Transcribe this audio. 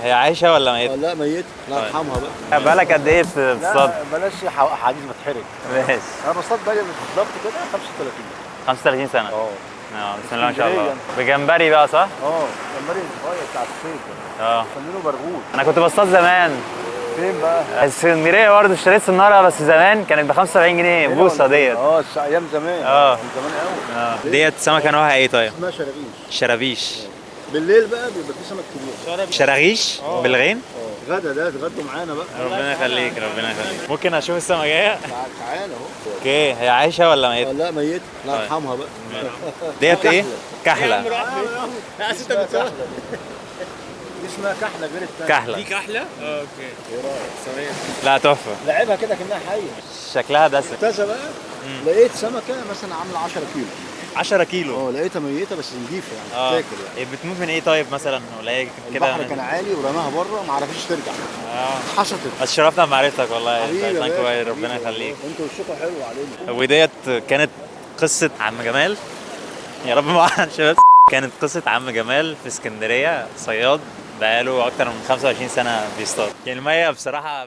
هي عايشة ولا ميتة؟ لا ميت، الله يرحمها بقى. بقالك قد ايه في الصيد؟ بلاش حديث بتحرج. ماشي. انا بصطاد بقالي بالظبط كده 35. 35 سنة. بسم الله ما شاء الله. اسكندرية. بجمبري بقى صح؟ جمبري الصغير بتاع الصيد ده. اه مسمينه برغوث. انا كنت بصطاد زمان. فين بقى؟ اسكندرية برضه اشتريت صنارة بس زمان كانت ب 75 جنيه بوصة ديت. ايام زمان. من زمان قوي. ديت سمكة نوعها ايه طيب؟ اسمها شراغيش. شرابيش. بالليل بقى بيبقى في سمك كبير. شراغيش بالغين؟ غدا ده اتغدوا معانا بقى. ربنا يخليك ربنا يخليك. ممكن اشوف السمكة جاية؟ تعالى اهو. اوكي هي عايشة ولا ميتة؟ لا ميت، الله يرحمها بقى. ديت ايه؟ كحلة. لا اسف انت بتصور. دي اسمها كحله غير الثانيه. كحلة. دي كحلة؟ اوكي. ايه رايك؟ لا تحفة. لعبها كده كانها حيه. شكلها دسم. ممتازه بقى. لقيت سمكه مثلا عامله 10 كيلو. 10 كيلو. لقيتها ميته بس نضيفه يعني تاكل يعني. بتموت من ايه طيب مثلا ولا ايه كده؟ البحر كان عالي ورماها بره ما عرفتش ترجع. اتحشطت. اتشرفنا بمعرفتك والله. حبيبي كويس ربنا يخليك. انتوا وشكوا حلو علينا. وديت كانت قصة عم جمال. يا رب ما اعرفش بس كانت قصة عم جمال في اسكندرية صياد بقاله أكتر من 25 سنة بيصطاد. يعني المية بصراحة